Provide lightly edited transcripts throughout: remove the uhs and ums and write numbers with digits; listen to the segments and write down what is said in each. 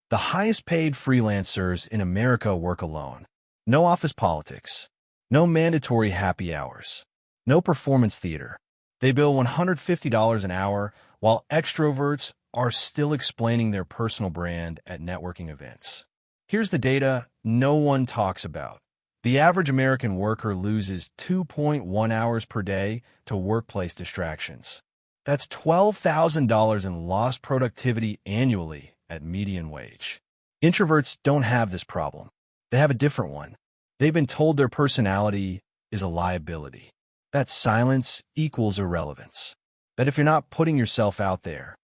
The highest paid freelancers in America work alone. No office politics. No mandatory happy hours. No performance theater. They bill $150 an hour, while extroverts are still explaining their personal brand at networking events. Here's the data no one talks about. The average American worker loses 2.1 hours per day to workplace distractions. That's $12,000 in lost productivity annually at median wage. Introverts don't have this problem. They have a different one. They've been told their personality is a liability. That silence equals irrelevance. That if you're not putting yourself out there,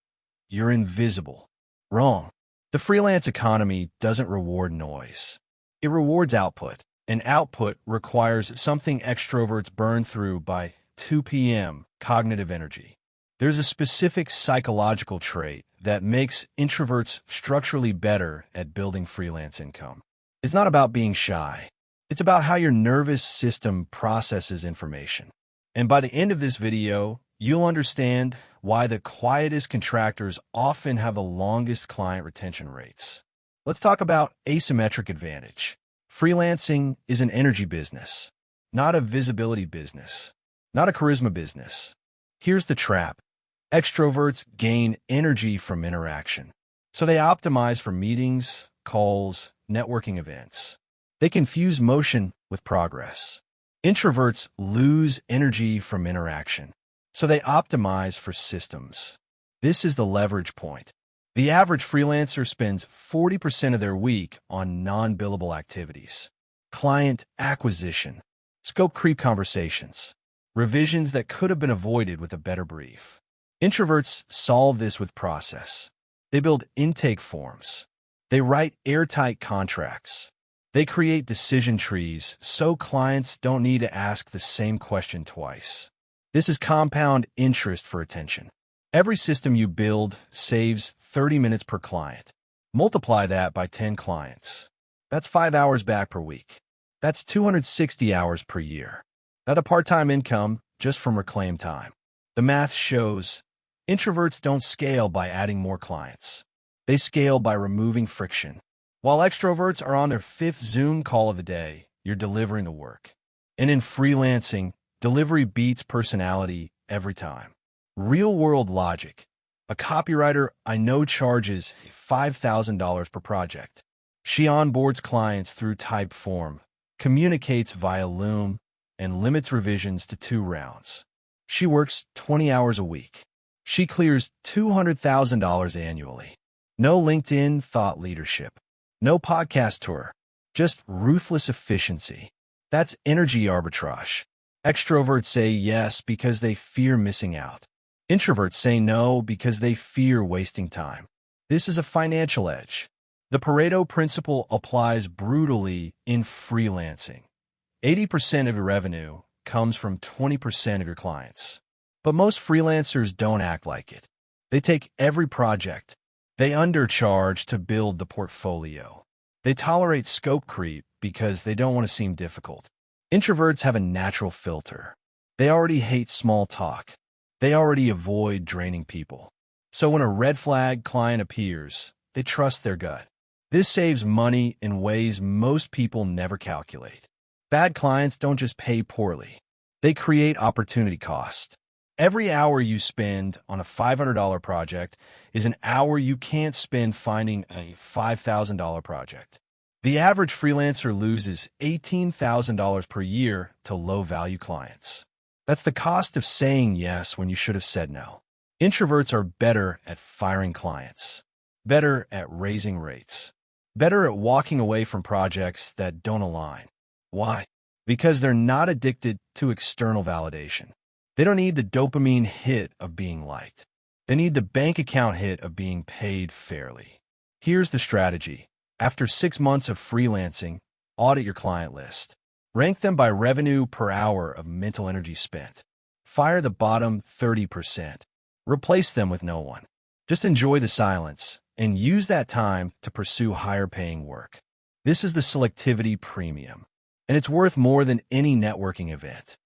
you're invisible. Wrong. The freelance economy doesn't reward noise. It rewards output, and output requires something extroverts burn through by 2 p.m. cognitive energy. There's a specific psychological trait that makes introverts structurally better at building freelance income. It's not about being shy. It's about how your nervous system processes information. And by the end of this video, you'll understand why the quietest contractors often have the longest client retention rates. Let's talk about asymmetric advantage. Freelancing is an energy business, not a visibility business, not a charisma business. Here's the trap. Extroverts gain energy from interaction. So they optimize for meetings, calls, networking events. They confuse motion with progress. Introverts lose energy from interaction. So they optimize for systems. This is the leverage point. The average freelancer spends 40% of their week on non-billable activities. Client acquisition, scope creep conversations, revisions that could have been avoided with a better brief. Introverts solve this with process. They build intake forms. They write airtight contracts. They create decision trees so clients don't need to ask the same question twice. This is compound interest for attention. Every system you build saves 30 minutes per client. Multiply that by 10 clients. That's 5 hours back per week. That's 260 hours per year. That's a part-time income just from reclaimed time. The math shows introverts don't scale by adding more clients. They scale by removing friction. While extroverts are on their 5th Zoom call of the day, you're delivering the work. And in freelancing, delivery beats personality every time. Real-world logic. A copywriter I know charges $5,000 per project. She onboards clients through Typeform, communicates via Loom, and limits revisions to 2 rounds. She works 20 hours a week. She clears $200,000 annually. No LinkedIn thought leadership. No podcast tour. Just ruthless efficiency. That's energy arbitrage. Extroverts say yes because they fear missing out. Introverts say no because they fear wasting time. This is a financial edge. The Pareto principle applies brutally in freelancing. 80% of your revenue comes from 20% of your clients. But most freelancers don't act like it. They take every project. They undercharge to build the portfolio. They tolerate scope creep because they don't want to seem difficult. Introverts have a natural filter. They already hate small talk. They already avoid draining people. So when a red flag client appears, they trust their gut. This saves money in ways most people never calculate. Bad clients don't just pay poorly. They create opportunity cost. Every hour you spend on a $500 project is an hour you can't spend finding a $5,000 project. The average freelancer loses $18,000 per year to low-value clients. That's the cost of saying yes when you should have said no. Introverts are better at firing clients, better at raising rates, better at walking away from projects that don't align. Why? Because they're not addicted to external validation. They don't need the dopamine hit of being liked. They need the bank account hit of being paid fairly. Here's the strategy. After 6 months of freelancing, audit your client list. Rank them by revenue per hour of mental energy spent. Fire the bottom 30%. Replace them with no one. Just enjoy the silence and use that time to pursue higher paying work. This is the selectivity premium, and it's worth more than any networking event.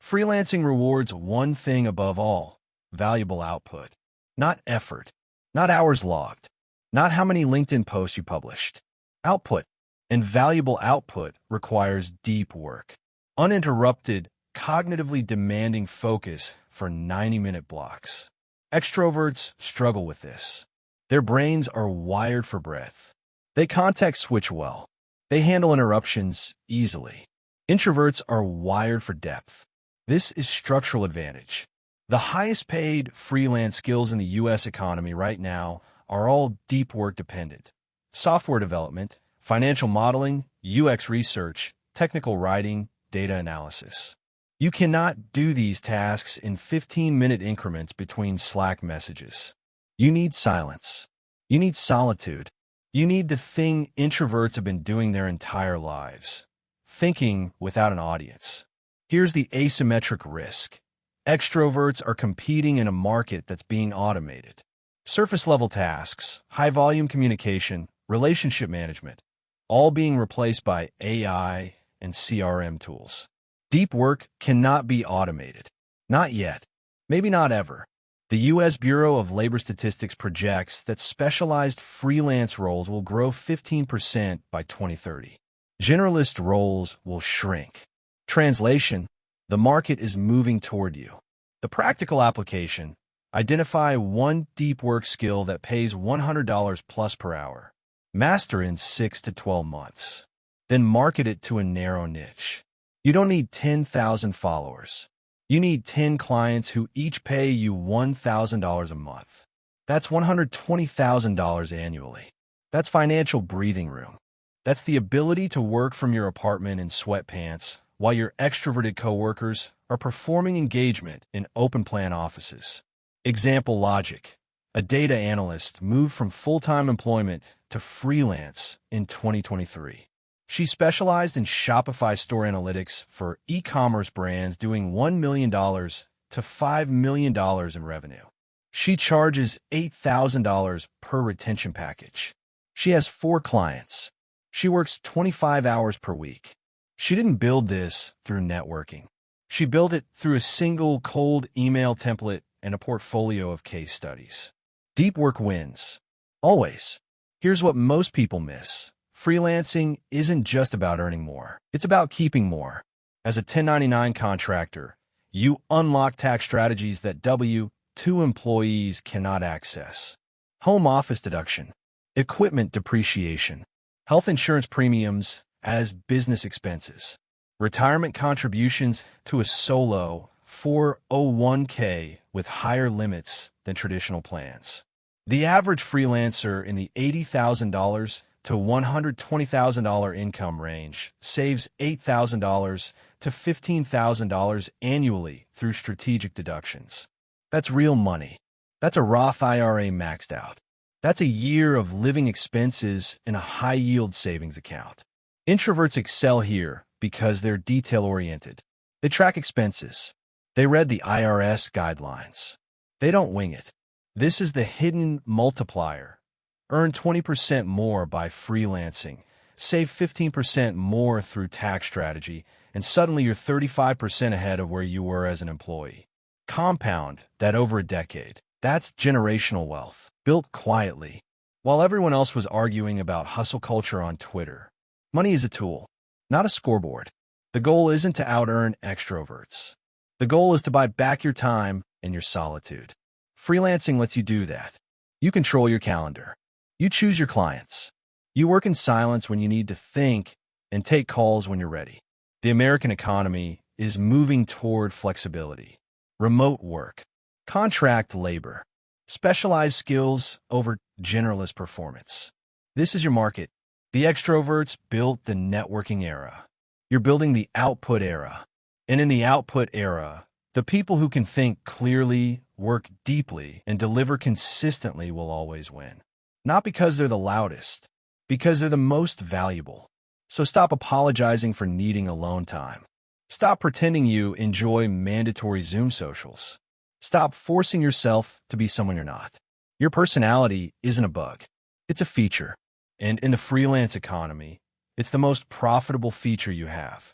Freelancing rewards one thing above all: valuable output. Not effort, not hours logged, not how many LinkedIn posts you published. Output. And valuable output requires deep work. Uninterrupted, cognitively demanding focus for 90-minute blocks. Extroverts struggle with this. Their brains are wired for breadth. They context switch well. They handle interruptions easily. Introverts are wired for depth. This is structural advantage. The highest paid freelance skills in the U.S. economy right now are all deep work dependent. Software development, financial modeling, UX research, technical writing, data analysis. You cannot do these tasks in 15-minute increments between Slack messages. You need silence. You need solitude. You need the thing introverts have been doing their entire lives: thinking without an audience. Here's the asymmetric risk. Extroverts are competing in a market that's being automated. Surface-level tasks, high-volume communication, relationship management, all being replaced by AI and CRM tools. Deep work cannot be automated. Not yet. Maybe not ever. The U.S. Bureau of Labor Statistics projects that specialized freelance roles will grow 15% by 2030. Generalist roles will shrink. Translation: the market is moving toward you. The practical application: identify one deep work skill that pays $100 plus per hour. Master in 6 to 12 months. Then market it to a narrow niche. You don't need 10,000 followers. You need 10 clients who each pay you $1,000 a month. That's $120,000 annually. That's financial breathing room. That's the ability to work from your apartment in sweatpants while your extroverted coworkers are performing engagement in open-plan offices. Example logic. A data analyst moved from full-time employment to freelance in 2023. She specialized in Shopify store analytics for e-commerce brands doing $1 million to $5 million in revenue. She charges $8,000 per retention package. She has 4 clients. She works 25 hours per week. She didn't build this through networking. She built it through a single cold email template and a portfolio of case studies. Deep work wins. Always. Here's what most people miss. Freelancing isn't just about earning more. It's about keeping more. As a 1099 contractor, you unlock tax strategies that W-2 employees cannot access. Home office deduction, equipment depreciation, health insurance premiums as business expenses, retirement contributions to a solo 401k with higher limits than traditional plans. The average freelancer in the $80,000 to $120,000 income range saves $8,000 to $15,000 annually through strategic deductions. That's real money. That's a Roth IRA maxed out. That's a year of living expenses in a high-yield savings account. Introverts excel here because they're detail-oriented. They track expenses. They read the IRS guidelines. They don't wing it. This is the hidden multiplier. Earn 20% more by freelancing, save 15% more through tax strategy, and suddenly you're 35% ahead of where you were as an employee. Compound that over a decade. That's generational wealth, built quietly. While everyone else was arguing about hustle culture on Twitter, money is a tool, not a scoreboard. The goal isn't to out-earn extroverts. The goal is to buy back your time and your solitude. Freelancing lets you do that. You control your calendar. You choose your clients. You work in silence when you need to think and take calls when you're ready. The American economy is moving toward flexibility. Remote work, contract labor, specialized skills over generalist performance. This is your market. The extroverts built the networking era. You're building the output era. And in the output era, the people who can think clearly, work deeply, and deliver consistently will always win. Not because they're the loudest, because they're the most valuable. So stop apologizing for needing alone time. Stop pretending you enjoy mandatory Zoom socials. Stop forcing yourself to be someone you're not. Your personality isn't a bug. It's a feature. And in the freelance economy, it's the most profitable feature you have.